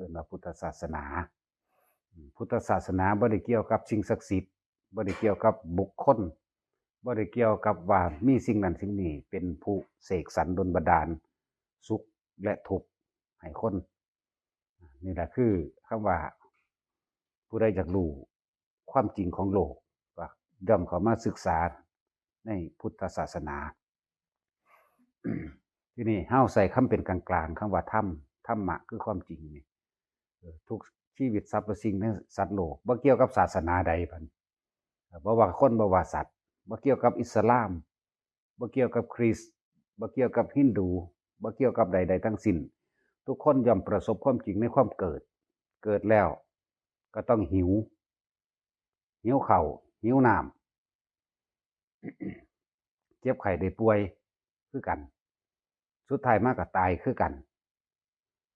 นว่าพุทธศาสนาพุทธศาสนาบ่ได้เกี่ยวกับสิ่งศักดิ์สิทธิ์บ่ได้เกี่ยวกับบุคคลบ่ได้เกี่ยวกับว่ามีสิ่งนั้นสิ่งนี้เป็นผู้เสกสรรดลบันดาลสุขและทุกข์ให้คนนี่แหละคือคำว่าผู้ใดอยากรู้ความจริงของโลกก็ย่อมเข้ามาศึกษาในพุทธศาสนาที่นี่เฮาใส่คำเป็นกลางๆคำว่าธรรมะคือความจริงนี่ทุกชีวิตสรรพสิ่งในสัตว์โลกบ่เกี่ยวกับศาสนาใดพันบ่ว่าคนบ่ว่าสัตว์บ่เกี่ยวกับอิสลามบ่เกี่ยวกับคริสต์บ่เกี่ยวกับฮินดูบ่เกี่ยวกับใดๆทั้งสิ้นทุกคนย่อมประสบความจริงในความเกิดแล้วก็ต้องหิวข้าวหิวน้ำเจ็บไข้ได้ป่วยคือกันสุดท้ายมาก็ตายคือกัน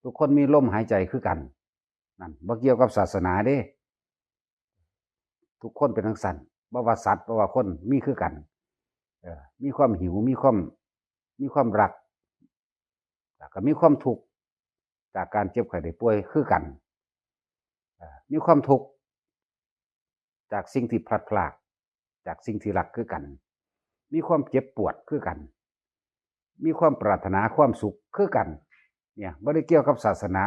ทุกคนมีลมหายใจคือกันนั่นบ่เกี่ยวกับศาสนาเด้ทุกคนเป็นทั้งสันบ่ว่าสัตว์บ่ว่าคนมีคือกันมีความหิวมีความรักแล้วก็มีความทุกข์จากการเจ็บไข้ได้ป่วยคือกันมีความทุกข์จากสิ่งที่พลัดพรากจากสิ่งที่รักคือกันมีความเจ็บปวดคือกันมีความปรารถนาความสุขคือกันเนี่ยบ่ได้เกี่ยวกับศาสนา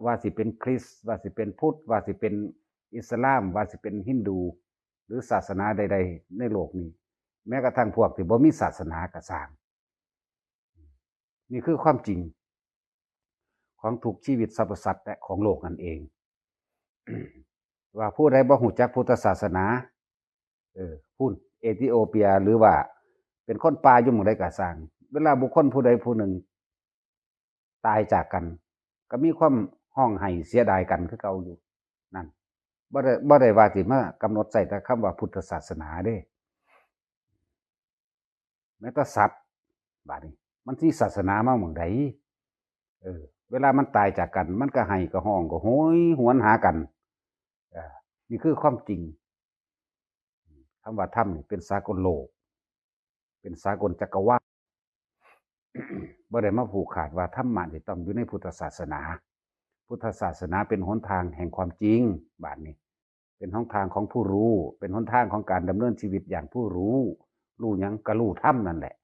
ว่าสิเป็นคริสต์ว่าสิเป็นพุทธว่าสิเป็นอิสลามว่าสิเป็นฮินดูหรือศาสนาใดๆในโลกนี้แม้กระทั่งพวกที่บ่มีศาสนาก็สร้างนี่คือความจริงของทุกชีวิตสรรพสัตว์และของโลกนั่นเอง ว่าผู้ใดบ่ฮู้จักพุทธศาสนาพูดเอธิโอเปียหรือว่าเป็นคนป่าอยู่หมู่ใดก็สร้างเวลาบุคคลผู้ใดผู้หนึ่งตายจากกันก็มีความห้องไห้เสียดายกันคือเก่าอยู่นั่นบ่ได้ว่าสิมากำหนดใส่แต่คำว่าพุทธศาสนาเด้แม้แต่สัตว์บัดนี้มันสิศาสนามาหม้องใดเวลามันตายจากกันมันก็ไห้ก็ห้องก็โหยหวนหากันนี่คือความจริงคำว่าธรรมนี่เป็นสากลโลกเป็นสากลจักรวาลบ่ได้มาผูกขาดว่าธรรมะนี่ต้องอยู่ในพุทธศาสนาพุทธศาสนาเป็นหนทางแห่งความจริงบาดนี้เป็นหนทางของผู้รู้เป็นหนทางของการดำเนินชีวิตอย่างผู้รู้หยังก็รู้ธรรมนั่นแหละ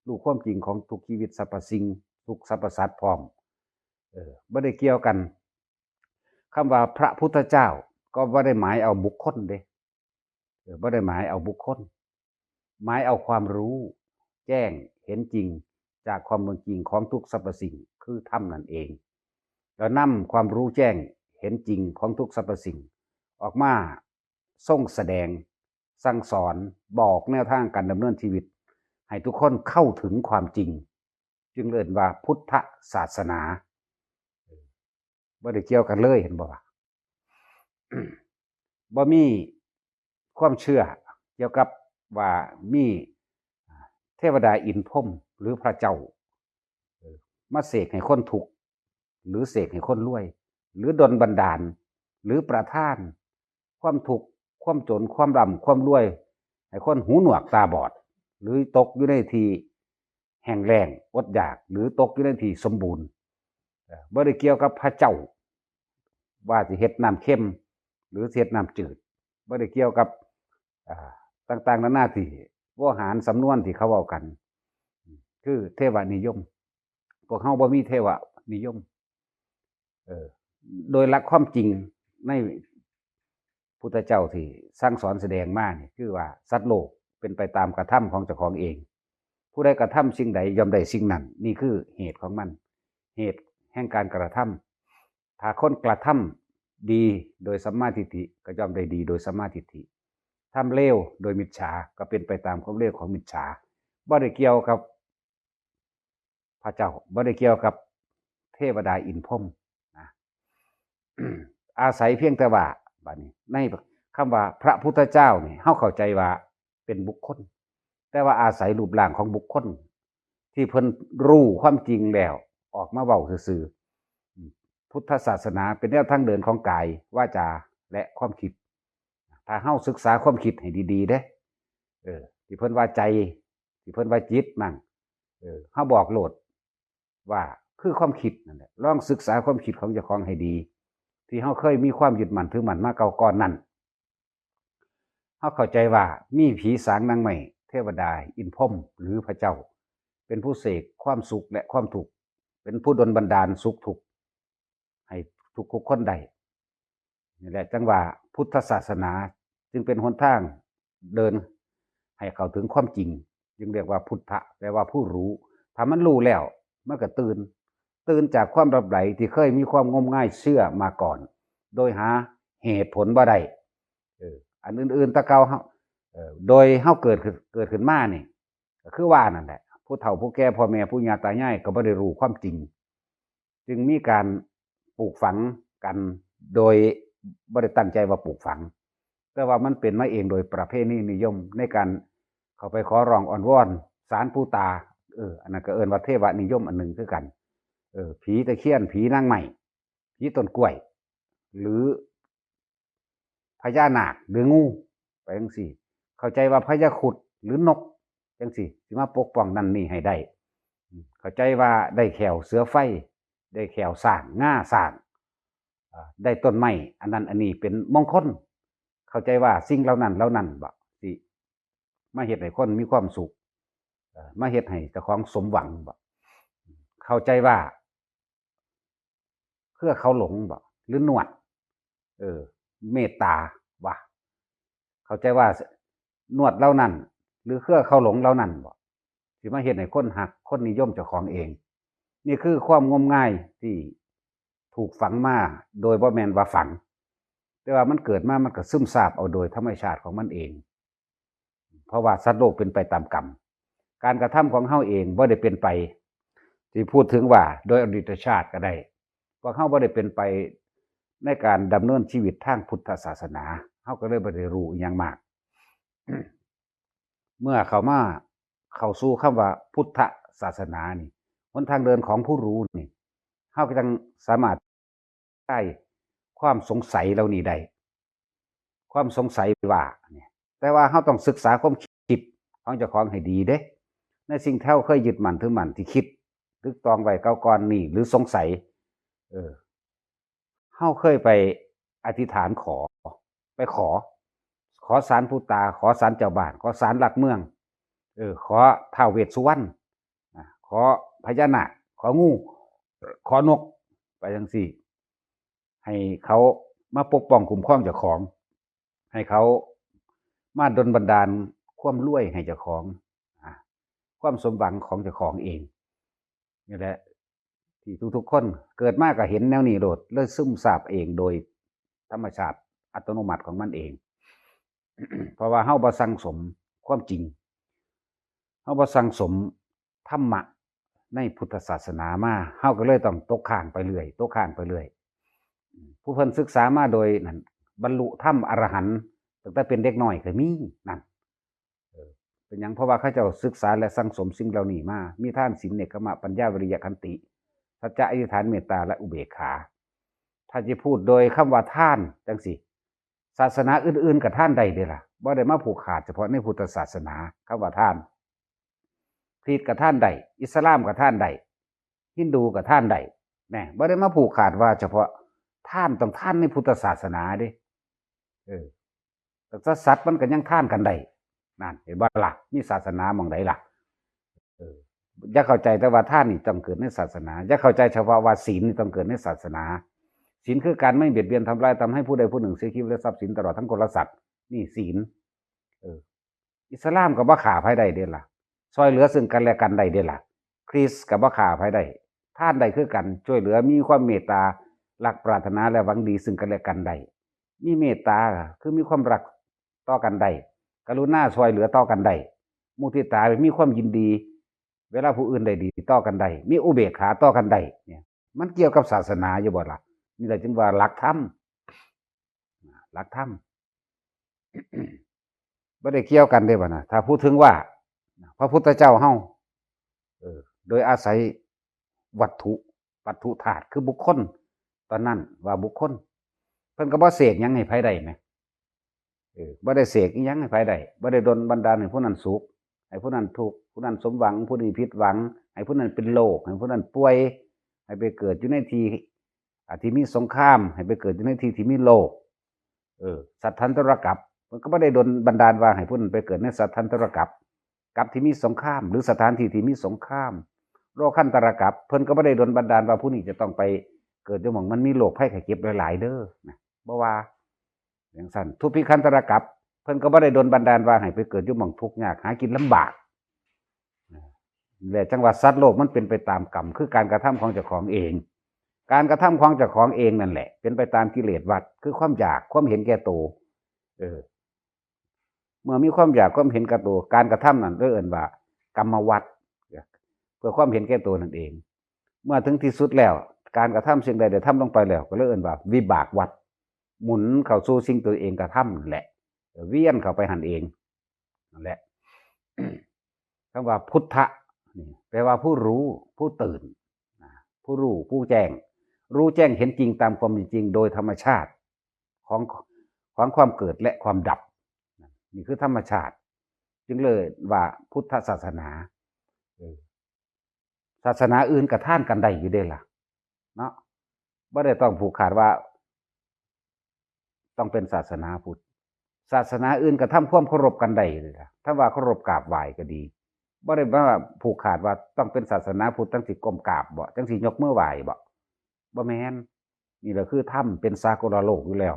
รู้ความจริงของทุกชีวิตสรรพสิ่งทุกสรรพสัตว์พร้อมบ่ได้เกี่ยวกันคำว่าพระพุทธเจ้าก็บ่ได้หมายเอาบุคคลเด้บ่ได้หมายเอาบุคคลหมายเอาความรู้แจ้งเห็นจริงจากความเป็นจริงของทุกสรรพสิ่งคือธรรมนั่นเองแล้วนำความรู้แจ้งเห็นจริงของทุกสรรพสิ่งออกมาส่งแสดงสั่งสอนบอกแนวทางการดำเนินชีวิตให้ทุกคนเข้าถึงความจริงจึงเรียกว่าพุทธศาสนาบ่ได้เกี่ยวกันเลยเห็นบ่ว่า บ่มีความเชื่อเกี่ยวกับว่ามีเทวดาอินพรหมหรือพระเจ้ามาเสกให้คนทุกข์หรือเสกให้คนรวยหรือดลบันดาลหรือประทานความทุกข์ความจนความร่ำความรวยให้คนหูหนวกตาบอดหรือตกอยู่ในที่แห้งแล้งอดอยากหรือตกอยู่ในที่สมบูรณ์บ่ได้เกี่ยวกับพระเจ้าว่าสิเฮ็ดน้ำเค็มหรือเฮ็ดน้ำจืดบ่ได้เกี่ยวกับต่างๆนานาที่วหารสำนวนที่เขาเว้ากันคือเทวนิยมพวกเฮาบ่มีเทวนิยมโดยหลักความจริงในพุทธเจ้าที่สั่งสอนแสดงมานี่คือว่าสัตว์โลกเป็นไปตามกระทำของเจ้าของเองผู้ใดกระทำสิ่งใดย่อมได้สิ่งนั้นนี่คือเหตุของมันเหตุแห่งการกระทำถ้าคนกระทำดีโดยสัมมาทิฏฐิก็ย่อมได้ดีโดยสัมมาทิฏฐิทำเลวโดยมิจฉาก็เป็นไปตามความเลวของมิจฉาบ่ได้เกี่ยวกับพระเจ้าบ่ได้เกี่ยวกับเทวดาอินพรหมนะอาศัยเพียงแต่ว่าบัดนี้ในคำว่าพระพุทธเจ้านี่เฮาเข้าใจว่าเป็นบุคคลแต่ว่าอาศัยรูปร่างของบุคคลที่เพิ่นรู้ความจริงแล้วออกมาเว้าซื่อๆพุทธศาสนาเป็นแนวทางเดินของกายวาจาและความคิดถ้าเฮาศึกษาความคิดให้ดีๆเด้ที่เพิ่นว่าใจที่เพิ่นว่าจิตมั่งเฮาบอกโลดว่า คือความคิดนั่นแหละลองศึกษาความคิดของเจ้าของให้ดีที่เฮาเคยมีความยึดมั่นถือมั่นมาเก่าก่อนนั้นเฮาเข้าใจว่ามีผีสางนางไม้เทวดาอินพรหมหรือพระเจ้าเป็นผู้เสกความสุขและความทุกข์เป็นผู้ดลบันดาลสุขทุกข์ให้ทุกคนได้นี่แหละจังว่าพุทธศาสนาจึงเป็นหนทางเดินให้เข้าถึงความจริงจึงเรียกว่าพุทธะแปลว่าผู้รู้ถ้ามันรู้แล้วมันก็ตื่นจากความหลับไหลที่เคยมีความงมงายเชื่อมาก่อนโดยหาเหตุผลบ่ได้อันอื่นๆตะเกาเฮาโดยเฮาเกิดขึ้นมานี่ก็คือว่านั่นแหละผู้เฒ่าผู้แก่พ่อแม่ปู่ย่าตายายก็บ่ได้รู้ความจริงจึงมีการปลูกฝังกันโดยบ่ได้ตั้งใจว่าปลูกฝังแต่ว่ามันเป็นมาเองโดยประเพณีนิยมในการเข้าไปขอร้องอ้อนวอนศาลปู่ตาอันนั้นก็เอิ้นว่าเทวนิยมอันหนึ่งคือกันผีตะเคียนผีนางไม้ผีต้นกล้วยหรือพญานาคหรืองูไปจังซี่เข้าใจว่าพญาครุฑหรือนกจังซี่สิมาปกป้องนั่นนี่ให้ได้เข้าใจว่าได้แขวเสือไฟได้แขวสร้างง่าสร้างได้ต้นไม้อันนั้นอันนี้เป็นมงคลเข้าใจว่าสิ่งเหล่านั้นบ่สิมาเฮ็ดให้คนมีความสุขมาเฮ็ดให้เจ้าของสมหวังบ่เข้าใจว่าเพื่อเขาหลงบ่หรือนวดเมตตาบ่เข้าใจว่านวดเหล่านั้นหรือเครือเขาหลงเหล่านั้นบ่สิมาเฮ็ดให้คนหักคนนิยมเจ้าของเองนี่คือความงมงายที่ถูกฝังมาโดยบ่แม่นว่าฝังแต่ว่ามันเกิดมามันก็ซึมซาบเอาโดยธรรมชาติของมันเองเพราะว่าสัตว์โลกเป็นไปตามกรรมการกระทำของเฮาเองบ่ได้เป็นไปที่พูดถึงว่าโดยอดีตชาติก็ได้ว่าเฮาบ่ได้เป็นไปในการดำเนินชีวิตทางพุทธศาสนาเฮาก็เลยบ่ได้รู้อิหยังมาก เมื่อเข้าสู่คำว่าพุทธศาสนานี่หนทางเดินของผู้รู้นี่เฮาก็จังสามารถได้ความสงสัยเหล่านี้ได้ความสงสัยว่าเนี่ยแต่ว่าเฮาต้องศึกษาความคิดของเจ้าของให้ดีเด้ในสิ่งที่เฮาเคยยึดมั่นถือมั่นที่คิดตึกตองไว้เก่าก่อนนี่หรือสงสัยเฮาเคยไปอธิษฐานไปขอศาลปู่ตาขอศาลเจ้าบ้านขอศาลหลักเมืองขอท้าวเวสสุวรรณขอพญานาคของูขอนกไปจังซี่ให้เขามาปกป้องคุ้มครองเจ้าของให้เขามาดลบันดาลความรวยให้เจ้าของความสมหวังของเจ้าของเองนี่แหละที่ทุกๆคนเกิดมาก็เห็นแนวนี้โลดเลยซึมซาบเองโดยธรรมชาติอัตโนมัติของมันเอง เพราะว่าเฮาบ่สั่งสมความจริงเฮาบ่สั่งสมธรรมะในพุทธศาสนามาเฮาก็เลยต้องตกข้างไปเรื่อยผู้เพิ่นศึกษามาโดยนั่นบรรลุธรรมอรหันต์ตั้งแต่เป็นเด็กน้อยก็มีนั่นเป็นหยังเพราะว่าเขาเจ้าศึกษาและสั่งสมสิ่งเหล่านี้มามีทานศีลเนกขมะปัญญาวิริยะขันติสัจจะอธิษฐานเมตตาและอุเบกขาถ้าจะพูดโดยคำว่าทานจังสิศาสนาอื่นๆกับท่านใดเด้ล่ะบ่ได้มาผูกขาดเฉพาะในพุทธศาสนาคำว่าท่านคริสต์กับท่านใดอิสลามกับท่านใดฮินดูกับท่านใดแน่บ่ได้มาผูกขาดว่าเฉพาะท่านต้องท่านในพุทธศาสนาเด้แต่สัตว์มันก็ยังท่านกันได้นั่นเห็นบ่ล่ะมีศาสนาหม่องใดล่ะอย่าเข้าใจแต่ว่าท่านนี่ต้องเกิดในศาสนาอย่าเข้าใจเฉพาะว่าศีลนี่ต้องเกิดในศาสนาศีลคือการไม่เบียดเบียนทำลายทำให้ผู้ใดผู้หนึ่งเสียชีวิตและทรัพย์สินตลอดทั้งคนและสัตว์นี่ศีลอิสลามก็บ่ฆ่าไผได้เด้ล่ะช่วยเหลือซึ่งกันและกันได้เด้ล่ะคริสต์ก็บ่ฆ่าไผได้ท่านใดคือกันช่วยเหลือมีความเมตตารักปรารถนาและหวังดีซึ่งกันและกันได้มีเมตตาคือมีความรักต่อกันได้กรุณาช่วยเหลือต่อกันได้มุทิตามีความยินดีเวลาผู้อื่นได้ดีต่อกันได้มีอุเบกขาต่อกันได้เนี่ยมันเกี่ยวกับศาสนาอยู่บ่ล่ะนี่แหละจึงว่าหลักธรรมบ่ได้เกี่ยวกันเด้บ่นะถ้าพูดถึงว่าพระพุทธเจ้าเฮาโดยอาศัยวัตถุธาตุคือบุคคลตอนนั้นว่าบุคคลเพิ่นก็บ่เสกหยังให้ไผได้แหมบ่ได้เสกอีหยังให้ไผได้บ่ได้ดลบันดาลให้ผู้นั้นสุขให้ผู้นั้นทุกข์ผู้นั้นสมหวังผู้นี้ผิดหวังให้ผู้นั้นเป็นโรคให้ผู้นั้นป่วย ให้ไปเกิดอยู่ในที่ที่มีสงครามให้ไปเกิดอยู่ในที่ที่มีโลกสัตทันตรกัปมันก็บ่ได้ดลบันดาลว่าให้ผู้นั้นไปเกิดในสัตทันตรกัปกับที่มีสงครามหรือสถานที่ที่มีสงครามโลคันตรกัปเพิ่นก็บ่ได้ดลบันดาลว่าผู้นี้จะต้องไปเกิดอยู่หม้องมันมีโรคภัยไข้เจ็บหลายๆเด้อนะบ่ว่าอย่างซั่นทุพพิคันตรกัปเพิ่นก็บ่ได้ดลบันดาลว่าให้ไปเกิดอยู่หม้องทุกข์ยากหากินลำบากและจังหวะสัตว์โลกมันเป็นไปตามกรรมคือการกระทำของเจ้าของเองการกระทำของเจ้าของเองนั่นแหละเป็นไปตามกิเลสวัฏคือความอยากความเห็นแก่ตัวเมื่อมีความอยากความเห็นแก่ตัวการกระทำนั้นเรียกว่ากรรมวัฏเพื่อความเห็นแก่ตัวนั่นเองเมื่อถึงที่สุดแล้วการกระทำสิ่งใดได้ทำลงไปแล้วก็เรียกว่าวิบากวัฏหมุนเข้าสู่สิ่งตัวเองกระทำนั่นแหละเวียนเข้าไปหันเองนั่นแหละคำว่าพุทธะนี่แปลว่าผู้รู้ผู้ตื่นผู้รู้ผู้แจ้งรู้แจ้งเห็นจริงตามความเป็นจริงโดยธรรมชาติของความเกิดและความดับนี่คือธรรมชาติจึงเลยว่าพุทธศาสนาศาสนาอื่นกระท่านกันได้อยู่เด้ล่ะเนาะไม่ได้ต้องผูกขาดว่าต้องเป็นศาสนาพุทธศาสนาอื่นกระทำความเคารพกันได้เลยล่ะถ้าว่าเคารพกราบไหว้ก็ดีไม่ได้ว่าผูกขาดว่าต้องเป็นศาสนาพุทธจังสิก้มกราบบ่จังสิยกมือไหว้บ่แม่นนี่แหละคือธรรมเป็นสากลโลกอยู่แล้ว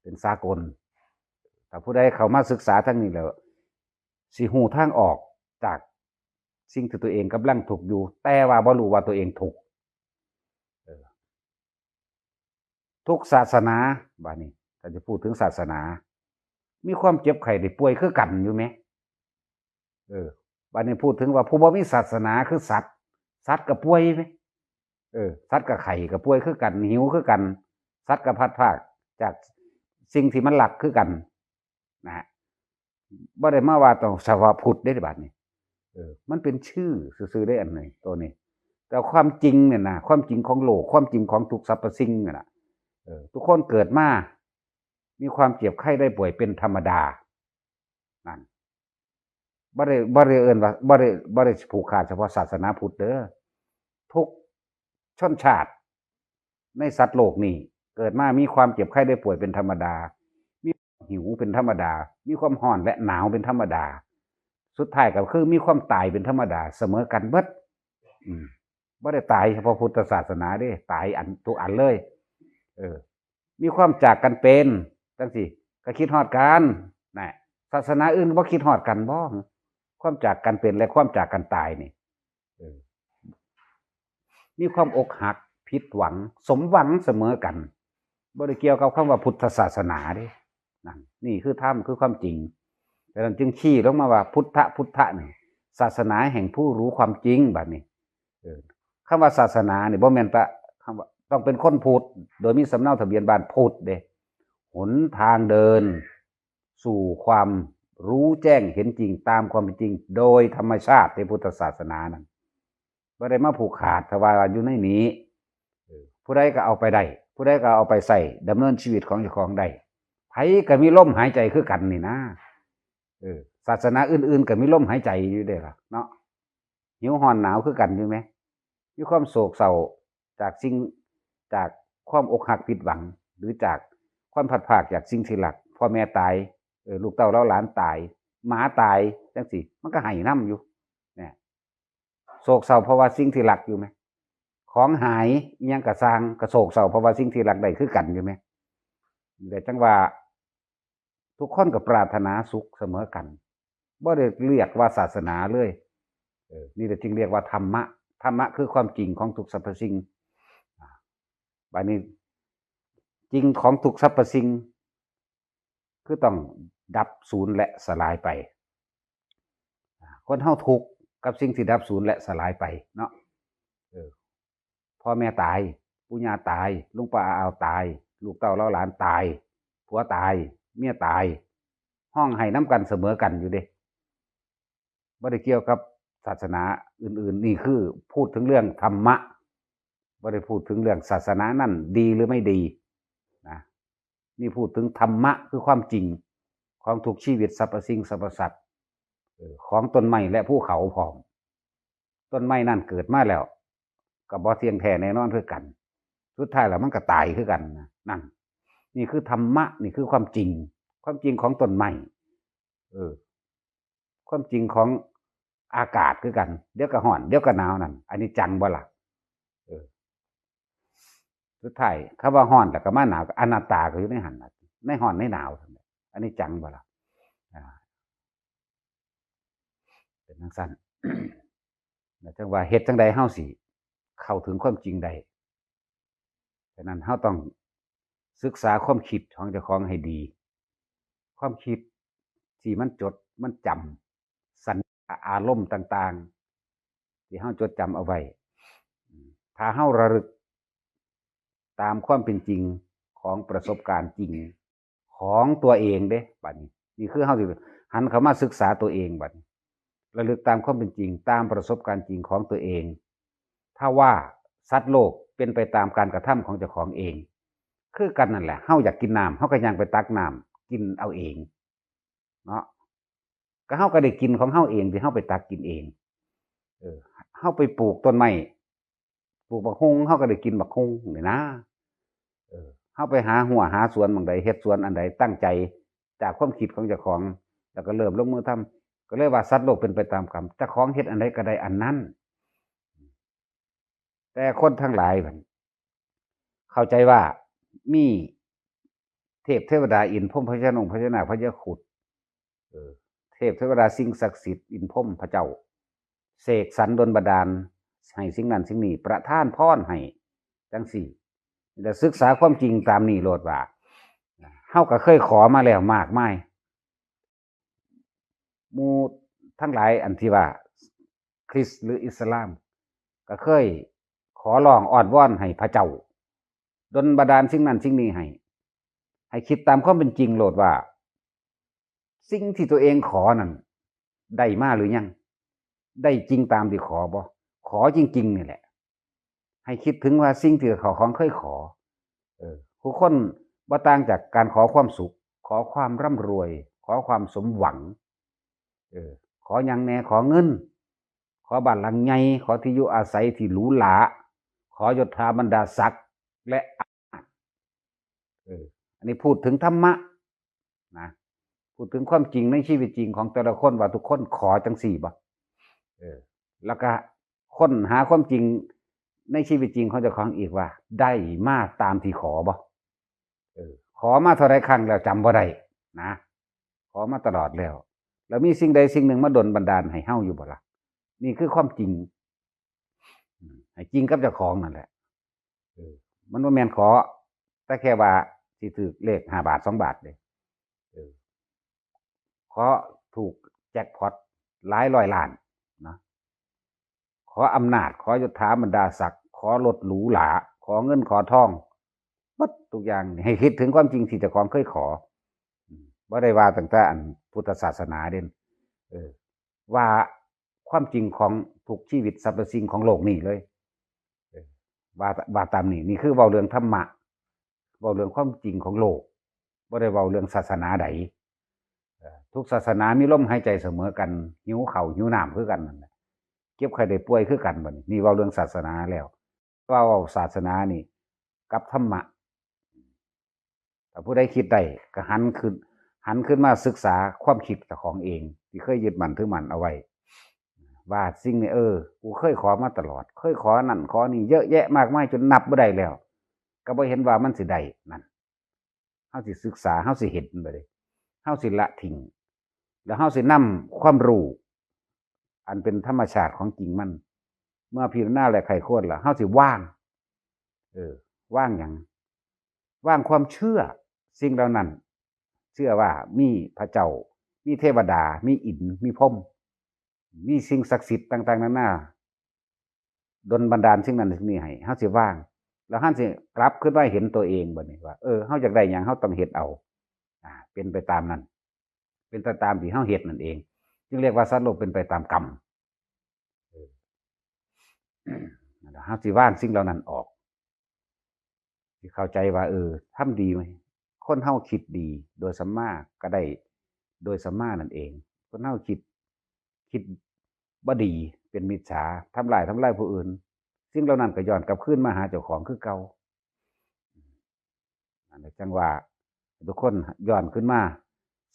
เป็นสากลถ้าผู้ใดเข้ามาศึกษาทั้งนี้แล้วสิฮู้ทางออกจากสิ่งที่ตัวเองกำลังถูกอยู่แต่ว่าบ่รู้ว่าตัวเองถูกทุกศาสนาบัดนี้ถ้าจะพูดถึงศาสนามีความเจ็บไข้ได้ป่วยคือกันอยู่ไหมบัดนี้พูดถึงว่าผู้บ่มีศาสนาคือสัตว์ก็ป่วยไหมสัตว์กับไข่กับป่วยคือกันหิวคือกันสัตว์กับพัดภาคจากสิ่งที่มันหลักคือกันนะฮะบ่ได้มาว่าต้องสภาวะพุทธได้บัดนี้มันเป็นชื่อซื่อๆได้อันนึงตัวนี้แต่ความจริงเนี่ยนะความจริงของโลกความจริงของทุกสรรพสิ่งน่ะทุกคนเกิดมามีความเจ็บไข้ได้ป่วยเป็นธรรมดานั่นบ่ได้เอิ้นว่าบ่ได้ผูกขาดเฉพาะศาสนาพุทธเด้อทุกชนชาติในสัตว์โลกนี้เกิดมามีความเจ็บไข้ได้ป่วยเป็นธรรมดามีหิวเป็นธรรมดามีความร้อนและหนาวเป็นธรรมดาสุดท้ายก็คือมีความตายเป็นธรรมดาเสมอกันเบิดบ่ได้ตายเฉพาะพุทธศาสนาเด้ตายอันทุกอันเลยมีความจากกันเป็นจังซี่ก็คิดฮอดกันน่ะศาสนาอื่นบ่คิดฮอดกันบ่ความจากกันเป็นและความจากกันตายนี่มีความอกหักผิดหวังสมหวังเสมอกันบ่ได้เกี่ยวกับคำว่าพุทธศาสนาเด้นั่นนี่คือธรรมคือความจริงดังนั้นจึงชี้ลงมาว่าพุทธะนี่ศาสนาแห่งผู้รู้ความจริงบัดนี้คำว่าศาสนานี่บ่แม่นปะคำว่าต้องเป็นคนพุทธโดยมีสำเนาทะเบียนบ้านพุทธเด้หนทางเดินสู่ความรู้แจ้งเห็นจริงตามความเป็นจริงโดยธรรมชาติในพุทธศาสนานั้นบ่ได้มาผูกขาดถ้าว่าอยู่ในนี้ผู้ใดก็เอาไปได้ผู้ใดก็เอาไปใส่ดำเนินชีวิตของเจ้าของได้ไผก็มีลมหายใจคือกันนี่นะศาสนาอื่นๆก็มีลมหายใจอยู่เด้ล่ะเนาะหิวร้อนหนาวคือกันอยู่มั้ยมีความโศกเศร้าจากความอกหักผิดหวังหรือจากความพัดพรากจากสิ่งที่รักพ่อแม่ตายลูกเต้าหลานตายหมาตายจังซี่มันก็ให้นำอยู่เนี่ยโศกเศร้าเพราะว่าสิ่งที่รักอยู่มั้ยของหายอิหยังก็สร้างก็โศกเศร้าเพราะว่าสิ่งที่รักได้คือกันอยู่มั้ยแต่จังว่าทุกคนก็ปรารถนาสุขเสมอกันบ่ได้เรียกว่าศาสนาเลยนี่แหละจึงเรียกว่าธรรมะคือความจริงของทุกสรรพสิ่งบัดนี้จริงของทุกสรรพสิ่งคือต้องดับสูญและสลายไปคนเฮาทุกข์กับสิ่งที่ดับสูญและสลายไปเนาะพ่อแม่ตายปู่ย่าตายลุงป้าอาตายลูกเต้าหลานตายผัวตายเมียตายห้องให้น้ำกันเสมอกันอยู่เด้บ่ได้เกี่ยวกับศาสนาอื่นๆนี่คือพูดถึงเรื่องธรรมะบ่ได้พูดถึงเรื่องศาสนานั่นดีหรือไม่ดีนะนี่พูดถึงธรรมะคือความจริงของทุกชีวิตสรรพสิ่งสรรพสัตว์ของต้นไม้และภูเขาพร้อมต้นไม้นั่นเกิดมาแล้ว ก็บ่เที่ยงแท้แน่นอนคือกันสุดท้ายแล้วมันก็ตายคือกันนั่นนี่คือธรรมะนี่คือความจริงความจริงของต้นไม้เออความจริงของอากาศคือกันเดี๋ยวก็ร้อนเดี๋ยวก็หนาวนั่นอันนี้จังบ่ล่ะเออสุดท้ายคำว่าร้อนแล้วก็มาหนาวก็อนัตตาก็อยู่ในหันน่ะในร้อนในหนาวอันนี้จังบ่ล่ะอ่าเป็นจังซั่น แล้วจังว่าเฮ็ดจังใดเฮาสิเข้าถึงความจริงได้ฉะนั้นเฮาต้องศึกษาความคิดของเจ้าของให้ดีความคิดที่มันจดมันจำสัญญาอารมณ์ต่างๆที่เฮาจดจำเอาไว้ถ้าเฮาระลึกตามความเป็นจริงของประสบการณ์จริงของตัวเองเด้บัดนี้นี่คือเฮาสิหันเข้ามาศึกษาตัวเองบัดนี้ระลึกตามความเป็นจริงตามประสบการณ์จริงของตัวเองถ้าว่าสัตว์โลกเป็นไปตามการกระทำของเจ้าของเองคือกันนั่นแหละเฮาอยากกินน้ำเฮาก็ย่างไปตักน้ำกินเอาเองเนาะก็เฮาก็ได้กินของเฮาเองที่เฮาไปตักกินเองเฮาไปปลูกต้นไม้ปลูกบักฮุงเฮาก็ได้กินบักฮุงนี่นะเฮาไปหาหัวหาสวนบางใดเฮ็ดสวนอันใดตั้งใจจากความคิดของเจ้าของแล้วก็เริ่มลงมือทำก็เลยว่าสัตว์โลกเป็นไปตามกรรมเจ้าของเฮ็ดอันใดก็ได้อันนั้นแต่คนทั้งหลายเข้าใจว่ามีเทพเทวดาอินทร์พรหมพญานงพญานาคพญาครุฑเทพเทวดาสิ่งศักดิ์สิทธิ์อินทร์พรหมพระเจ้าเสกสรรดลบันดาลให้สิ่งนั้นสิ่งนี้ประทานพรให้จังสี่จะศึกษาความจริงตามนี้โลดว่าเฮาก็เคยขอมาแล้วมากมายหมู่ทั้งหลายอันที่ว่าคริสต์หรืออิสลามก็เคยขอร้องอ้อนวอนให้พระเจ้าดลบันดาลสิ่งนั้นสิ่งนี้ให้คิดตามความเป็นจริงโลดว่าสิ่งที่ตัวเองขอนั้นได้มาหรือยังได้จริงตามที่ขอบ่ขอจริงๆนี่แหละให้คิดถึงว่าสิ่งที่เขาของเคยขอผู้คนบ่ต่างจากการขอความสุขขอความร่ำรวยขอความสมหวังขอหยังแหน่ขอเงินขอบ้านหลังใหญ่ขอที่อยู่อาศัยที่หรูหราขอยศถาบรรดาศักดิ์และอันนี้พูดถึงธรรมะนะพูดถึงความจริงในชีวิตจริงของแต่ละคนว่าทุกคนขอจังสี่บ่แล้วก็ค้นหาความจริงในชีวิตจริงของเจ้าของอีกว่าได้มาตามที่ขอบ่ขอมาเท่าไรครั้งแล้วจำบ่ได้นะขอมาตลอดแล้วมีสิ่งใดสิ่งหนึ่งมาดลบันดาลให้เฮาอยู่บ่ล่ะนี่คือความจริงให้จริงกับเจ้าของนั่นแหละมันบ่แม่นขอแต่แค่ว่าสิถูกเลข5 บาท2 บาทเด้ขอถูกแจ็คพอตหลายร้อยล้านนะขออำนาจขอยศถาบรรดาศักดิ์ขอรถหรูหราขอเงินขอทองหมดทุกอย่างให้คิดถึงความจริงที่เจ้าของเคยขอบ่ได้ว่าตั้งแต่อันพุทธศาสนาเด่นว่าความจริงของทุกชีวิตสรรพสิ่งของโลกนี้เลยว่าตามนี่คือเว้าเรื่องธรรมะเว้าเรื่องความจริงของโลกบ่ได้เว้าเรื่องศาสนาใดทุกศาสนามีลมหายใจเสมอกันหิวข้าวหิวน้ำคือกันนั่นแหละเก็บไข้ได้ป่วยคือกันบัดนี้นี่เว้าเรื่องศาสนาแล้วเว้าศาสนานี่กับธรรมะถ้าผู้ใดคิดได้ก็หันขึ้นมาศึกษาความคิดเจ้าของเองที่เคยยึดมั่นถือมั่นเอาไว้ว่าสิ่งนี้กูเคยขอมาตลอดเคยขอนั่นขอนี่เยอะแยะมากมายจนนับบ่ได้แล้วก็บ่เห็นว่ามันสิได้นั่นเฮาสิศึกษาเฮาสิเห็นบ่ได้เฮาสิละทิ้งแล้วเฮาสินำความรู้อันเป็นธรรมชาติของจริงมันเมื่อพิจารณาและไขควรแล้วเฮาสิว่างว่างหยังว่างความเชื่อสิ่งเหล่านั้นเชื่อว่ามีพระเจ้ามีเทวดามีอินทร์มีพรหมมีสิ่งศักดิ์สิทธิ์ต่างๆนานาดลบันดาลสิ่งนั้นสิ่งนี้ให้เฮาสิว่างแล้วเฮาสิกลับขึ้นมาเห็นตัวเองบัดนี้ว่าเฮาอยากได้หยังเฮาต้องเฮ็ดเอาเป็นไปตามนั้นเป็นไปตามที่เฮาเฮ็ดนั่นเองจึงเรียกว่าสัตว์โลกเป็นไปตามกรรมเฮาสิว่างสิ่งเหล่านั้นออกสิเข้าใจว่าทำดีมั้ยคนเฮาคิดดีโดยสัมมาก็ได้โดยสัมมานั่นเองคนเฮาคิดบ่ดีเป็นมิจฉาทำร้ายผู้อื่น สิ่งเหล่านั้นก็ย้อนกลับคืนมาหาเจ้าของคือเก่าอันนี้จังว่าทุกคนย้อนขึ้นมา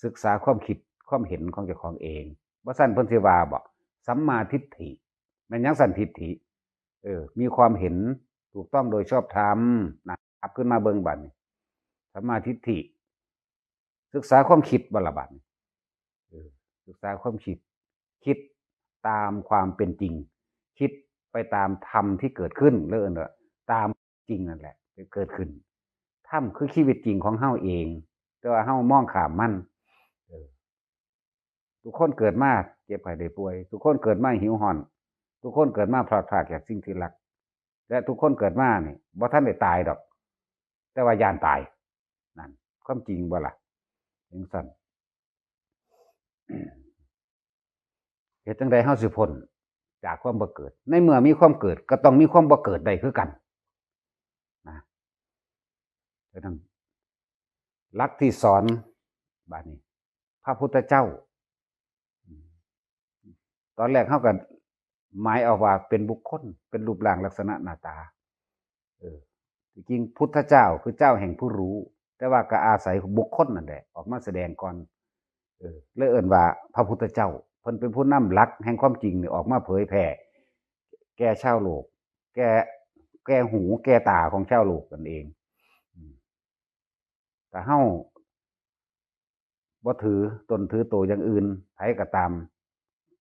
ศึกษาความคิดความเห็นของเจ้าของเองบ่ซั่นเพิ่นสิว่าบ่สัมมาทิฏฐิแม่นหยังสันทิฏฐิมีความเห็นถูกต้องโดยชอบธรรมนะครับขึ้นมาเบิ่งบัดนี้สัมมาทิฏฐิศึกษาความคิดบ่ล่ะบัดนี้ศึกษาความคิดคิดตามความเป็นจริงคิดไปตามธรรมที่เกิดขึ้นหรือเอิ้นว่าตามจริงนั่นแหละที่เกิดขึ้นธรรมคือชีวิตจริงของเฮาเองแต่ว่าเฮามองข้ามมันทุกคนเกิดมาเจ็บไข้ได้ป่วยทุกคนเกิดมาหิวห้อนทุกคนเกิดมาพลาดพลาดจากสิ่งที่รักและทุกคนเกิดมานี่บ่ทันได้ตายดอกแต่ว่าย่านตายนั่นความจริงบ่ล่ะจังซั่นเฮ็ดจังได๋เฮาสิพ้นจากความบ่เกิดในเมื่อมีความเกิดก็ต้องมีความบ่เกิดได้คือกันนะฉะนั้นหลักที่สอนบัดนี้พระพุทธเจ้าตอนแรกเฮาก็หมายเอาว่าเป็นบุคคลเป็นรูปร่างลักษณะหน้าตาที่จริงพุทธเจ้าคือเจ้าแห่งผู้รู้แต่ว่าก็อาศัยบุคคลนั่นแหละออกมาแสดงก่อนเลยเอิ้นว่าพระพุทธเจ้าเพิ่นเป็นผู้นำหลักแห่งความจริงนี่ออกมาเผยแผ่แก่ชาวโลกแก่หูแก่ตาของชาวโลกนั่นเองแต่เฮาบ่ถือตนถือโตอย่างอื่นไผก็ตาม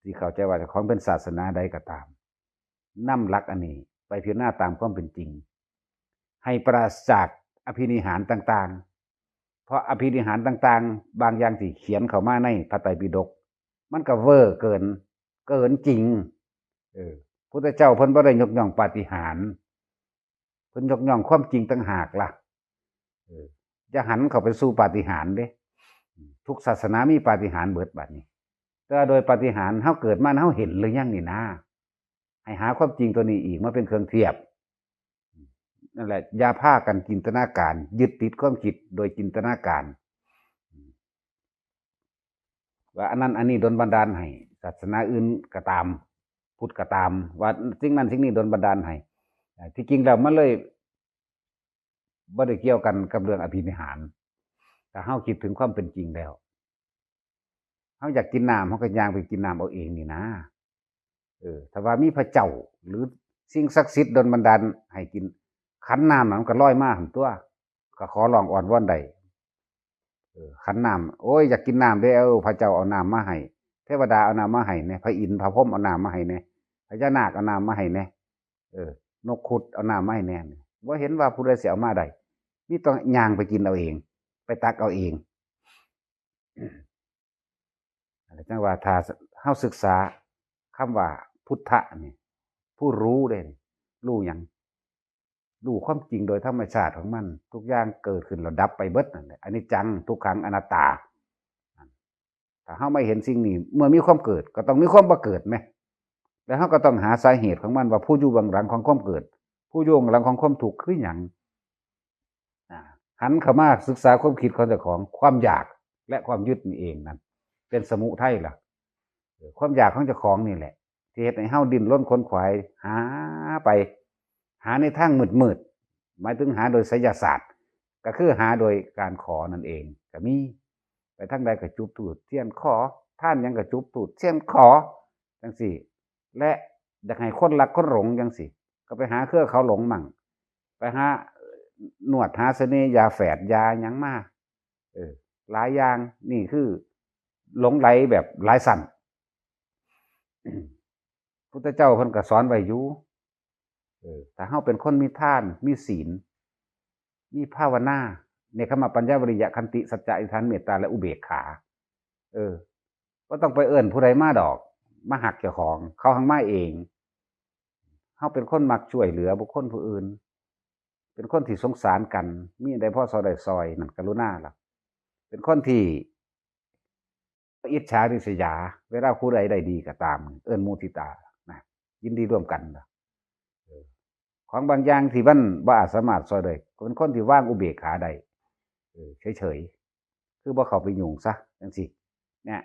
ที่เข้าใจว่าเจ้าของเป็นศาสนาใดก็ตามนำหลักอันนี้ไปพิจารณาตามความเป็นจริงให้ปราศจากอภินิหารต่างๆเพราะอภินิหารต่างๆบางอย่างที่เขียนเข้ามาในพระไตรปิฎกมันก็เวอร์เกินจริงพุทธเจ้าเพิ่นบ่ได้ยกย่องปาฏิหาริย์เพิ่นยกย่องความจริงต่างหากล่ะอย่าหันเข้าไปสู่ปาฏิหาริย์เด้ทุกศาสนามีปาฏิหาริย์เบิดบัดนี้แต่โดยปาฏิหาริย์เฮาเกิดมาเฮาเห็นหรือยังนี่นะให้หาความจริงตัวนี้อีกมาเป็นเครื่องเทียบนั่นแหละอย่าพากันจินตนาการยึดติดความคิดโดยจินตนาการว่าอันนั้นอันนี้ดลบันดาลให้ศาสนาอื่นก็ตามพุทธก็ตามว่าสิ่งนั้นสิ่งนี้ดลบันดาลให้ที่จริงแล้วมันเลยบ่ได้เกี่ยวกันกับเรื่องอภินิหารถ้าเฮาคิดถึงความเป็นจริงแล้วเฮาอยากกินน้ำเฮาก็ย่างไปกินน้ำเอาเองนี่นะถ้าว่ามีพระเจ้าหรือสิ่งศักดิ์สิทธิ์ดลบันดาลให้กินขันน้ำมันก็ลอยมาหั่นตัวก็ขอร้องอ้อนวอนได้ขันน้ำโอ้ยอยากกินน้ำเด้อพระเจ้าเอาน้ำมาให้เทวดาเอาน้ำมาให้เนี่ยพระอินทร์พระพรหมเอาน้ำมาให้เนี่ยพญานาคเอาน้ำมาให้เนี่ยนกขุดเอาน้ำมาให้แน่ว่าเห็นว่าผู้ใดเสียเอามาได้นี่ต้องย่างไปกินเอาเองไปตักเอาเองอะไรจังว่าถ้าเฮาศึกษาคำว่าพุทธะนี่ผู้รู้เด้รู้หยังรู้ความจริงโดยธรรมชาติของมันทุกอย่างเกิดขึ้นแล้วดับไปเบิดนั่นแหละอนิจจังทุกขังอนัตตาถ้าเฮาไม่เห็นสิ่งนี้เมื่อมีความเกิดก็ต้องมีความบ่เกิดไหมแล้วเฮาก็ต้องหาสาเหตุของมันว่าผู้อยู่เบื้องหลังของความเกิดผู้อยู่เบื้องหลังของความทุกข์คือหยังหันเข้ามาศึกษาความคิดของเจ้าของความอยากและความยึดนี่เองนั่นเป็นสมุทัยล่ะความอยากของเจ้าของนี่แหละที่เฮ็ดให้เฮาดิ้นรนขวนขวายหาไปหาในทางมืดๆหมายถึงหาโดยไสยศาสตร์ก็คือหาโดยการขอนั่นเองก็มีไปทางใดก็จุบธูปเทียนขอท่านหยังก็จุบธูปเทียนขอจังซี่และอยากให้คนรักคนหลงจังซี่ก็ไปหาเครือเขาหลงมั่งไปหานวดหาเสน่ห์ยาแฝดยาหยังมาหลายอย่างนี่คือหลงไหลแบบหลายสั่นพุทธเจ้าเพิ่นก็สอนไว้อยู่ถ้าเฮาเป็นคนมีทานมีศีลมีภาวนาเนกขมปัญญาวริยะขันติสัจจะอธิษฐานเมตตาและอุเบกขาบ่ต้องไปเอิ้นผู้ใดมาดอกมาหักเจ้าของเขาหังมาเองเฮาเป็นคนมักช่วยเหลือบุคคลผู้อื่นเป็นคนที่สงสารกันมีอันใดพอซอยได้ซอยนั่นกรุณาล่ะเป็นคนที่อิจฉาริษยาเวลาผู้ใดได้ดีก็ตามเอิ้นมุทิตานะยินดีร่วมกันล่ะของบางอย่างที่มันบ่อาจสามารถซอยได้ก็เป็นคนที่ว่างอุเบกขาได้เฉยๆคือบ่เข้าไปยุ่งซะจังซี่เนี่ย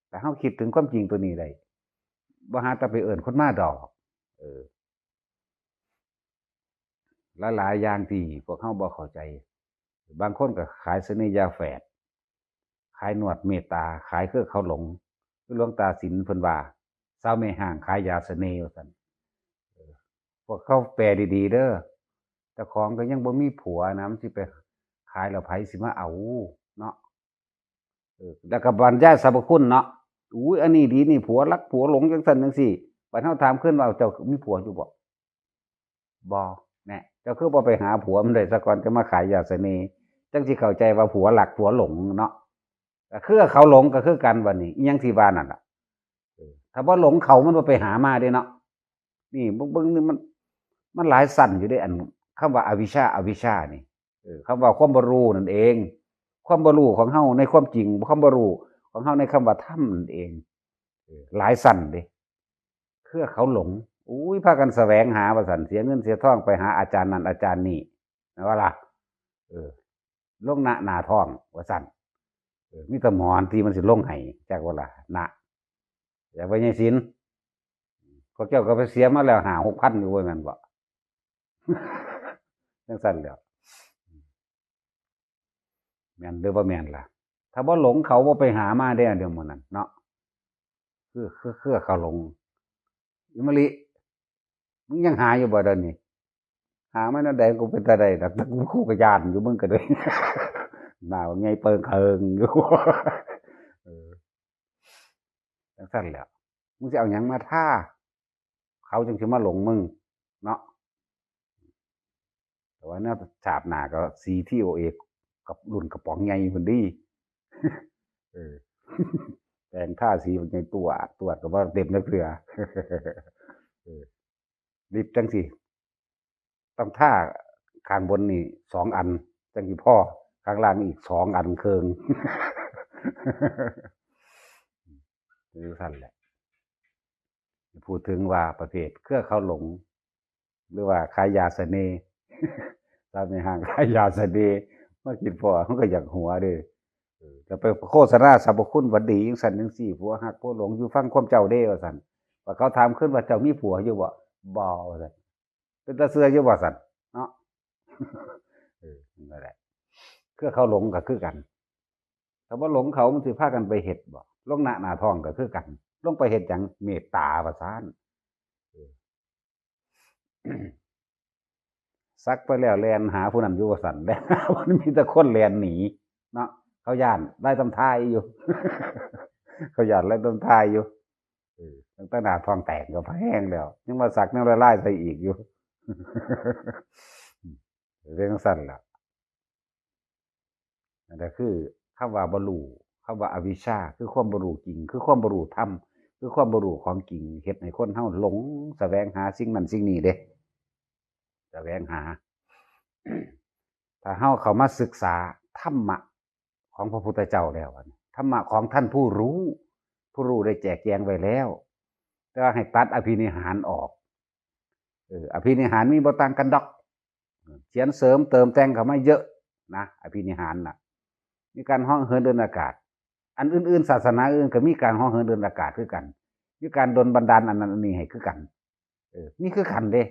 แต่เฮาคิดถึงความจริงตัวนี้ได้บ่หาแต่ไปเอิ้นคนมาดอก หลายๆอย่างที่พวกเขาบ่เข้าใจบางคนก็ขายเสน่ห์ยาแฝดขายหนวดเมตตาขายเครือเขาหลงคือหลวงตาสินเพิ่นว่าสาวแม่ห่างขายยาเสน่ห์ว่าซั่นพวกเขาแปลดีๆเด้อเจ้าของก็ยังบ่มีผัวนะมันสิไปขายแล้วไผสิมาเอาเนาะแล้วก็บรรยายสรรพคุณเนาะอุ้ยอันนี้ดีนี่ผัวรักผัวหลงจังซั่นจังซี่บัดเฮาถามขึ้นว่าเจ้ามีผัวอยู่บ่บ่แน่เจ้าคือบ่ไปหาผัวมันได้ซะก่อนจะมาขายยาเสน่ห์จังสิเข้าใจว่าผัวรักผัวหลงเนาะก็คือเขาหลงก็คือกันบัดนี้อิหยังที่ว่านั่นล่ะถ้าบ่หลงเขามันบ่ไปหามาเด้เนาะนี่เบิ่งนี่มันหลายสั้นอยู่เด้อันคำว่าอวิชชานี่คำว่าความบ่รู้นั่นเองความบ่รู้ของเฮาในความจริงความบ่รู้ของเฮาในคำว่าธรรมนั่นเองหลายสั้นเด้คือเขาหลงอุ้ยพากันแสวงหาว่าซั่นเสียเงินเสียทองไปหาอาจารย์นั่นอาจารย์นี่นะว่าล่ะเออลงหน้าท้องว่าซั่นมีแต่หมอนที่มันสิลงให้จักว่าล่ะนะอย่าไปใหญ่ศิลพวกเจ้าก็ไปเสียมาแล้ว5-6,000อยู่ว่าแม่นบ่จังซั่นแหล้วแม่นหรือบ่แม่นล่ะถ้าบ่หลงเขาบ่ไปหามาได้เดี๋ยวมื้อนั้นเนาะคือเขาหลงอิมะลิมึงยังหาอยู่บ่เดี๋ยวนี้หามาแนวใดกูเป็นตาใดดอกแต่กูก็ย้านอยู่มึงก็เลยหน้าว่าไงเปิงเคิงอยู่เออจังซั่นแหล้วมึงสิเอาหยังมาท่าเขาจึงสิมาหลงมึงเนาะแต่ว่าแนวฉาบหน้าก็ CTOA กับรุ่นกระป๋องใหญ่พุ่นติเออแต่งท่าสีบักใหญ่ตวดก็บ่เต็มจักเทื่อเออลิปจังสิต้องท่าข้างบนนี่2อันจังสิพอข้างล่างอีก2อันครึ่งคือซั่นแหละพูดถึงว่าประเภทเครือเขาหลงหรือว่าขายยาเสน่ห์ตามในห้างขายยาเสน่ห์มากินพอมันก็อยากหัวเด้แล้วไปโฆษณาสรรพคุณว่าดีจังซั่นจังซี่ผัวฮักผัวหลงอยู่ฟังความเจ้าเด้ว่าซั่นว่าเขาถามขึ้นว่าเจ้ามีผัวอยู่บ่บ่ว่าซั่นเป็นตาเชื่ออยู่บ่ซั่นเนาะนั่นแหละเครือเขาหลงก็คือกันถ้าบ่หลงเขามันสิพากันไปเฮ็ดบ่ลงหน้าท้องก็คือกันลงไปเฮ็ดหยังเมตตาว่าซั่นซักไปแล้วแล่นหาผู้นั้นอยู่ว่าซั่นแล่นหามันมีแต่คนแล่นหนีเนาะเขาย้านไล่ตำทายอยู่เขาย้านไล่ตำทายอยู่ตั้งแต่หน้าท้องแตกก็พะแห้งแล้วยังมาสักยังละลายใส่อีกอยู่เรื่องสั้นล่ะนั่นก็คือคำว่าบ่รู้คำว่าอวิชชาคือความบ่รู้จริงคือความบ่รู้ธรรมคือความบ่รู้ของจริงเฮ็ดให้คนเฮาหลงแสวงหาสิ่งนั้นสิ่งนี้เด้แสวงหาถ้าเฮาเข้ามาศึกษาธรรมะของพระพุทธเจ้าแล้วธรรมะของท่านผู้รู้ได้แจกแจงไว้แล้วแต่ว่าให้ตัดอภินิหารออกอภินิหารมีบ่ต่างกันดอกเขียนเสริมเติมแต่งเข้ามาเยอะนะอภินิหารน่ะมีการห้องเหินเดินอากาศอันอื่นๆศาสนาอื่นก็มีการห้องเหินเดินอากาศคือกันมีการดลบันดาลอันนั้นอันนี้ให้คือกันนี่คือกันเด้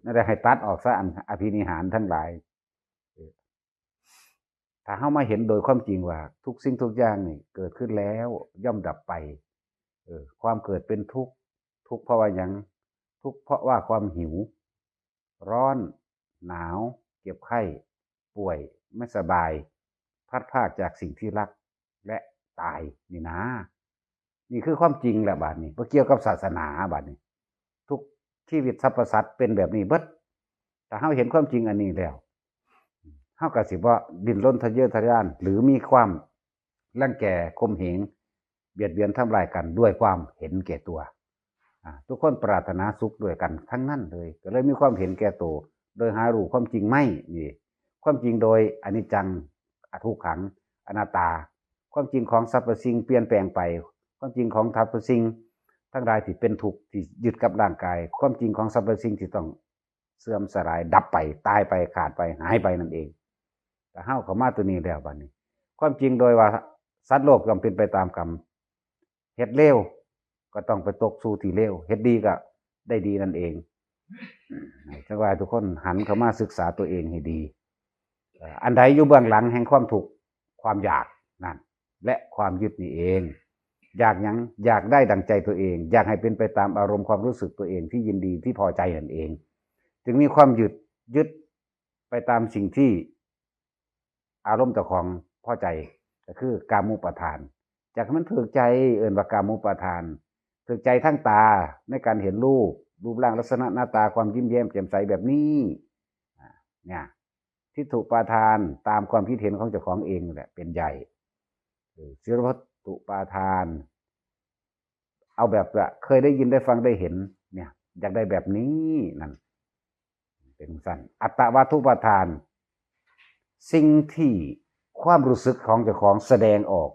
นั่นแหละให้ตัดออกซะอันอภินิหารทั้งหลายถ้าเฮามาเห็นโดยความจริงว่าทุกสิ่งทุกอย่างนี่เกิดขึ้นแล้วย่อมดับไปความเกิดเป็นทุกข์เพราะว่าหยังทุกข์เพราะว่าความหิวร้อนหนาวเจ็บไข้ป่วยไม่สบายพลัดพรากจากสิ่งที่รักและตายนี่นะนี่คือความจริงแหละบัดนี้บ่เกี่ยวกับศาสนาบัดนี้ทุกชีวิตสรรพสัตว์เป็นแบบนี้เบิดถ้าเฮาเห็นความจริงอันนี้แล้วเฮาก็สิบ่ดิ้นรนทะเยอทะยานหรือมีความรังแกข่มเหงเบียดเบียนทำลายกันด้วยความเห็นแก่ตัวทุกคนปรารถนาสุขด้วยกันทั้งนั้นเลยก็เลยมีความเห็นแก่ตัวโดยหารู้ความจริงไม่นี่ความจริงโดยอนิจจังทุกขังอนัตตาความจริงของสรรพสิ่งเปลี่ยนแปลงไปความจริงของสรรพสิ่งทั้งหลายที่เป็นทุกข์ที่ยึดกับร่างกายความจริงของสรรพสิ่งที่ต้องเสื่อมสลายดับไปตายไปขาดไปหายไปนั่นเองแต่เฮาเข้ามาตัวนี้แล้วบัดนี้ความจริงโดยว่าสัตว์โลกย่อมเป็นไปตามกรรมเฮ็ดเลวก็ต้องไปตกสู่ที่เลวเฮ็ดดีก็ได้ดีนั่นเอง จังว่าทุกคนหันเข้ามาศึกษาตัวเองให้ดีอันใดอยู่เบื้องหลังแห่งความทุกข์ความอยากนั่นและความยึดนี่เองอยากหยังอยากได้ดั่งใจตัวเองอยากให้เป็นไปตามอารมณ์ความรู้สึกตัวเองที่ยินดีที่พอใจนั่นเองจึงมีความยึดไปตามสิ่งที่อารมณ์เจ้าของพอใจก็คือกามุปทานจากมันถูกใจเอิ่นว่ากามุปทานถูกใจทั้งตาในการเห็นรูปร่างลักษณะหน้าตาความยิ้มแย้มแจ่มใสแบบนี้เนี่ยทิฏฐุปาทานตามความคิดเห็นของเจ้าของเองแหละเป็นใหญ่ศีลวัตถุปาทานเอาแบบเคยได้ยินได้ฟังได้เห็นเนี่ยอยากได้แบบนี้นั่นเป็นสั้นอัตตวัตถุปาทานสิ่งที่ความรู้สึกของเจ้าของแสดงออก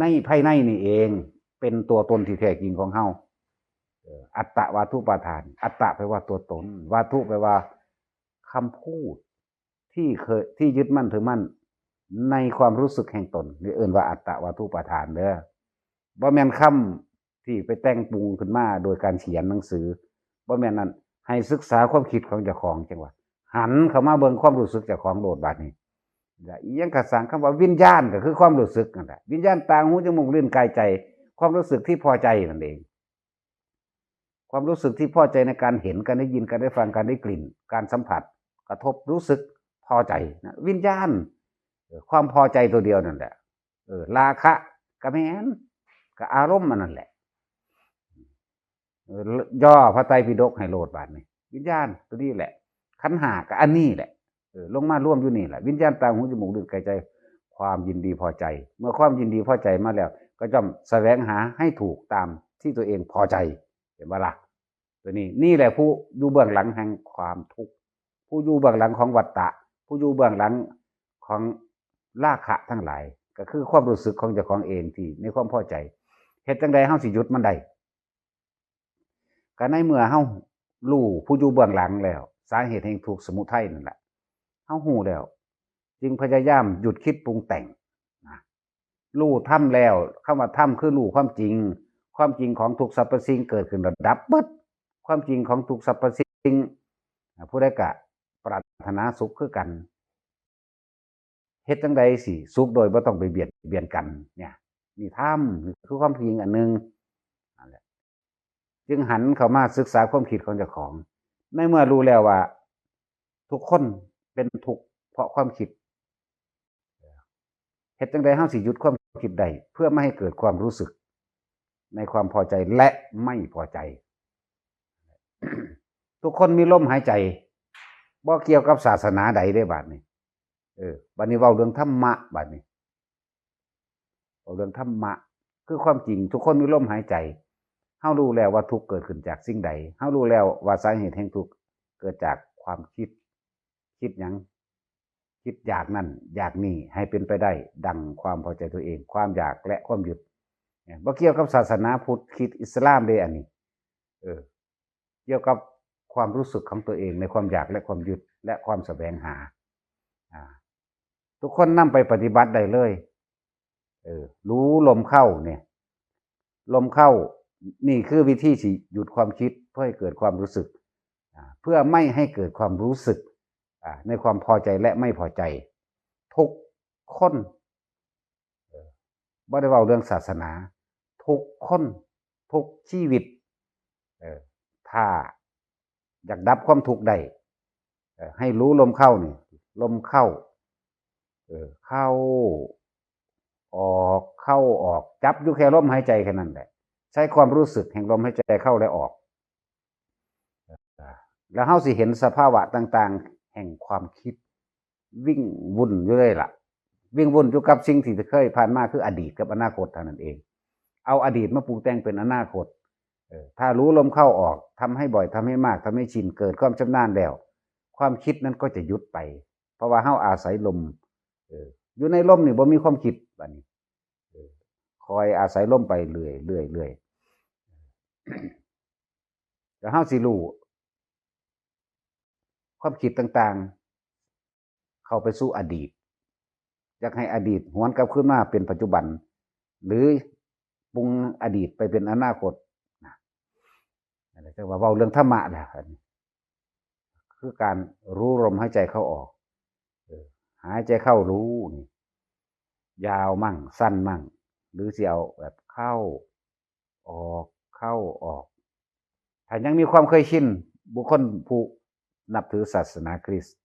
ในภายในนี่เองเป็นตัวตนที่แท้จริงของเฮาอัตตวัตถุปาทานอัตตะแปลว่าตัวตนวัตถุแปลว่าคำพูดที่ยึดมั่นถือมั่นในความรู้สึกแห่งตนหรือเอื่นว่าอัตตวัตถุปาทานเด้อบ่แม่นคำที่ไปแต่งปรุงขึ้นมาโดยการเขียนหนังสือบ่แม่นนั้นให้ศึกษาความคิดของเจ้าของจังว่าหันเข้ามาเบิ่งความรู้สึกเจ้าของโลดบาดนี้อีหยังก็สร้างคำว่าวิญญาณก็คือความรู้สึกนั่นแหละวิญญาณตาหูจมูกลิ้นกายใจความรู้สึกที่พอใจนั่นเองความรู้สึกที่พอใจในการเห็นการได้ยินการได้ฟังการได้กลิ่นการสัมผัสกระทบรู้สึกพอใจนะวิญญาณความพอใจตัวเดียวนั่นแหละราคะกะแม่นกับอารมณ์มันนั่นแหละย่อพระไตรปิฎกให้โลดบาดนี่วิญญาณตัวนี้แหละขันธ์ห้ากับอันนี้แหละลงมาร่วมอยู่นี่แหละวิญญาณตาหูจมูกลิ้นกายใจความยินดีพอใจเมื่อความยินดีพอใจมาแล้วก็ย่อมแสวงหาให้ถูกตามที่ตัวเองพอใจเห็นไหมล่ะตัวนี้นี่แหละผู้อยู่เบื้องหลังแห่งความทุกข์ผู้อยู่เบื้องหลังของวัฏฏะผู้อยู่เบื้องหลังของราคะทั้งหลายก็คือความรู้สึกของเจ้าของเองที่ในความพอใจเฮ็ดจังใดเฮาสิหยุดมันได้ก็ในเมื่อเฮารู้ผู้อยู่เบื้องหลังแล้วสาเหตุแห่งทุกข์สมุทัยนั่นแหละเฮาฮู้แล้วจึงพยายามหยุดคิดปรุงแต่งรู้ทำแล้วคำว่าทำคือรู้ความจริงความจริงของทุกสรรพสิ่งเกิดขึ้นแล้วดับเบิดความจริงของทุกสรรพสิ่งผู้ใดก็ปรารถนาสุขคือกันเฮ็ดจังใดสิสุขโดยบ่ต้องไปเบียดเบียนกันเนี่ยนี่ธรรมคือความจริงอันนึงนั่นแหละจึงหันเข้ามาศึกษาความคิดของเจ้าของในเมื่อรู้แล้วว่าทุกคนเป็นทุกข์เพราะความคิดเฮ็ดจังใดเฮาสิหยุดความคิดได้เพื่อไม่ให้เกิดความรู้สึกในความพอใจและไม่พอใจทุกคนมีลมหายใจบ่เกี่ยวกับศาสนาใดได้บาดนี้บัดนี้เว้าเรื่องธรรมะบาดนี้เว้าเรื่องธรรมะคือความจริงทุกคนมีลมหายใจเฮารู้แล้วว่าทุกข์เกิดขึ้นจากสิ่งใดเฮารู้แล้วว่าสาเหตุแห่งทุกข์เกิดจากความคิดหยังคิดอยากนั่นอยากนี่ให้เป็นไปได้ดังความพอใจตัวเองความอยากและความยึดบ่เกี่ยวกับศาสนาพุทธคริสต์อิสลามเด้อันนี้เกี่ยวกับความรู้สึกของตัวเองในความอยากและความยึดและความแสวงหาทุกคนนำไปปฏิบัติได้เลยรู้ลมเข้าเนี่ยลมเข้านี่คือวิธีที่หยุดความคิดเพื่อให้เกิดความรู้สึกเพื่อไม่ให้เกิดความรู้สึกในความพอใจและไม่พอใจทุกคนบ่ได้เว้าเรื่องศาสนาทุกคนทุกชีวิตถ้าอยากดับความทุกข์ได้ให้รู้ลมเข้านี่ลมเข้าเข้าออกเข้าออกจับอยู่แค่ลมหายใจแค่นั้นแหละใช้ความรู้สึกแห่งลมหายใจเข้าและออกแล้วเฮาสิเห็นสภาวะต่างๆแห่งความคิดวิ่งวุ่นอยู่เลยล่ะวิ่งวุ่นอยู่กับสิ่งที่เคยผ่านมาคืออดีตกับอนาคตเท่านั้นเองเอาอดีตมาปรุงแต่งเป็นอนาคตถ้ารู้ลมเข้าออกทำให้บ่อยทำให้มากทำให้ชินเกิดความชำนาญแล้วความคิดนั้นก็จะหยุดไปเพราะว่าเฮาอาศัยลมอยู่ในลมนี่บ่มีความคิดบัดนี้คอยอาศัยลมไปเรื่อยแล้วเฮาสิรู้ความคิดต่างๆเข้าไปสู่อดีตอยากให้อดีตหวนกลับขึ้นมาเป็นปัจจุบันหรือปรุงอดีตไปเป็นอนาคตนั่นแหละจะว่าเว้าเรื่องธรรมะแหละ คือการรู้ลมหายใจเข้าออกหายใจเข้ารู้นี่ยาวมั่งสั้นมั่งหรือสิเอาแบบเข้าออกเข้าออกถ้ายังมีความเคยชินบุคคลผู้นับถือศาสนาคริสต์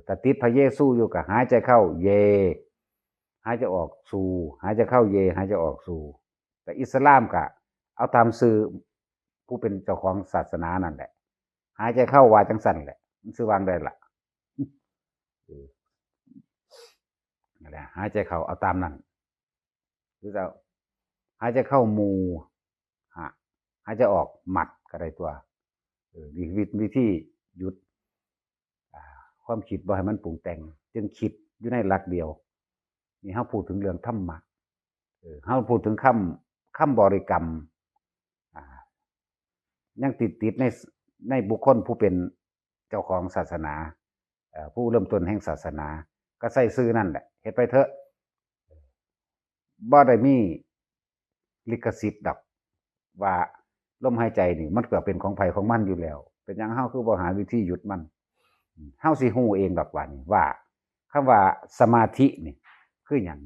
แต่ติดพระเยซูอยู่กับหายใจเข้าเยหายใจออกสูหายใจเข้าเยหายใจออกสูแต่อิสลามกะเอาตามสื่อผู้เป็นเจ้าของศาสนานั่นแหละหายใจเข้าว่าจังสั่นแหละมันซื้อวางได้ละนั่นแหละหายใจเข้าเอาตามนั้นหรือจะหายใจเข้ามูหายใจออกหมัดก็ได้ตัววิธีหยุดความคิดบ่ให้มันปรุงแต่งจึงคิดอยู่ในหลักเดียวนี่เขาพูดถึงเรื่องธรรมะเขาพูดถึงคำบริกรรมยังติดในบุคคลผู้เป็นเจ้าของศาสนาผู้เริ่มต้นแห่งศาสนาก็ใส่ซื่อนั่นแหละเฮ็ดไปเถอะบ่ได้มีลิขสิทธิ์ดอกว่าลมหายใจนี่มันก็เป็นของไผของมันอยู่แล้วเป็นหยังเฮาคือบ่หาวิธีหยุดมันเฮาสิฮู้เองดอกว่านี่ว่าคำว่าสมาธินี่คือหยัง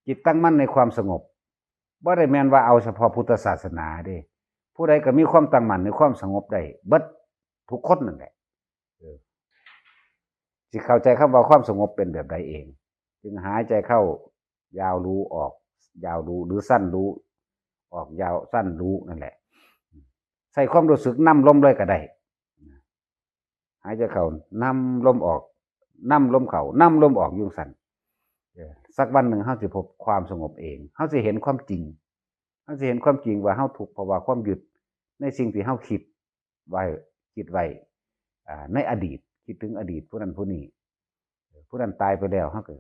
จิตตั้งมั่นในความสงบบ่ได้แม่นว่าเอาเฉพาะพุทธศาสนาเด้ผู้ใดก็มีความตั้งมั่นในความสงบได้เบิดทุกคนนั่นแหละสิเข้าใจคำว่าความสงบเป็นแบบใดเองจึงหายใจเข้ายาวรู้ออกยาวรู้หรือสั้นรู้ออกยาวสั้นรู้นั่นแหละใส่ความรู้สึกนำลมเลยก็ได้หายใจเข้านำลมออกนำลมเข้านำลมออกยุ่งสั้นสักวันหนึ่งเฮาสิพบความสงบเองเฮาสิเห็นความจริงเฮาสิเห็นความจริงว่าเฮาถูกเพราะว่าความยึดในสิ่งที่เฮาคิดไว้ในอดีตคิดถึงอดีตผู้นั้นผู้นี้ผู้นั้นตายไปแล้วเฮาก็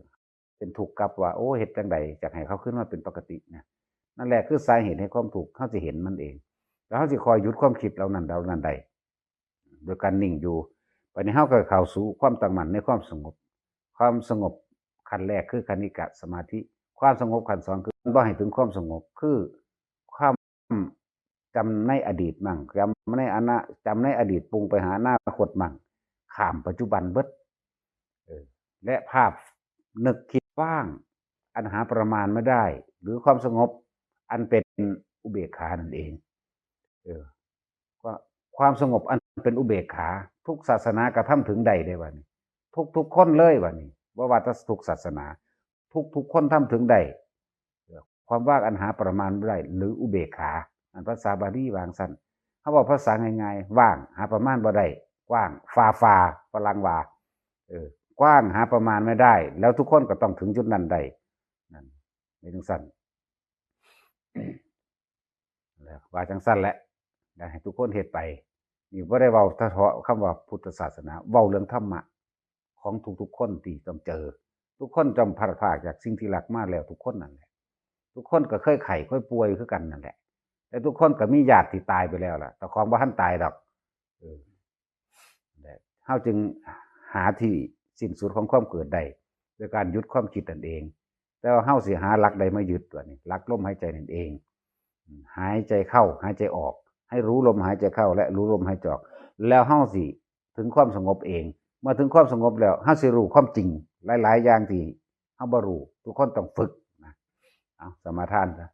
เป็นทุกข์กับว่าโอ้เฮ็ดจังได๋จักให้เขาขึ้นมาเป็นปกตินะนั่นแหละคือสาเหตุให้ความทุกข์เฮาสิเห็นมันเองแล้วเฮาสิคอยหยุดความคิดเหล่านั้นได้โดยการนิ่งอยู่บัดนี้เฮาก็เข้าสู่ความตั้งมั่นในความสงบขั้นแรกคือคณิกะสมาธิความสงบขั้น2คือบ่ให้ถึงความสงบคือความจำในอดีตมั่งจำในอดีตปรุงไปหาอนาคตมั่งข้ามปัจจุบันเบิดและภาพนึกคิดว่างอันหาประมาณไม่ได้หรือความสงบอันเป็นอุเบกขานั่นเองก็ความสงบอันเป็นอุเบกขาทุกศาสนากระทำถึงใดได้บัดนี้ทุกคนเลยบัดนี้บ่ว่าแต่ทุกศาสนาทุกคนทำถึงใดความว่างอันหาประมาณไม่ได้หรืออุเบกขาอันภาษาบาลีวางสั้นเขาบอกภาษาง่ายๆว่างหาประมาณบ่ได้กว้างฟาฝรั่งว่ากว้างหาประมาณไม่ได้แล้วทุกคนก็ต้องถึงจุดนั้นได้นั่นไม่ถึงสั้นแล้วว่าจังสั้นแหละให้ทุกคนเฮ็ดไปนี่บ่ได้เว้าเฉพาะคำว่าพุทธศาสนาเว้าเรื่องธรรมะของทุกๆคนที่ต้องเจอทุกคนจำพลัดพรากจากสิ่งที่รักมาแล้วทุกคนนั่นแหละทุกคนก็เคยไข้เคยป่วยคือกันนั่นแหละแต่ทุกคนก็มีญาติที่ตายไปแล้วล่ะแต่ของบ่ทันตายดอกเฮาจึงหาที่สิ้นสุดของความเกิดได้โดยการหยุดความคิดนั่นเองแต่ว่าเฮาสิหาหลักใดมายึดตัวนี้หลักลมหายใจนั่นเองหายใจเข้าหายใจออกให้รู้ลมหายใจเข้าและรู้ลมหายใจออกแล้วเฮาสิถึงความสงบเองเมื่อถึงความสงบแล้วเฮาสิรู้ความจริงหลายๆอย่างที่เฮาบ่รู้ทุกคนต้องฝึกนะเอาสมาทานซะ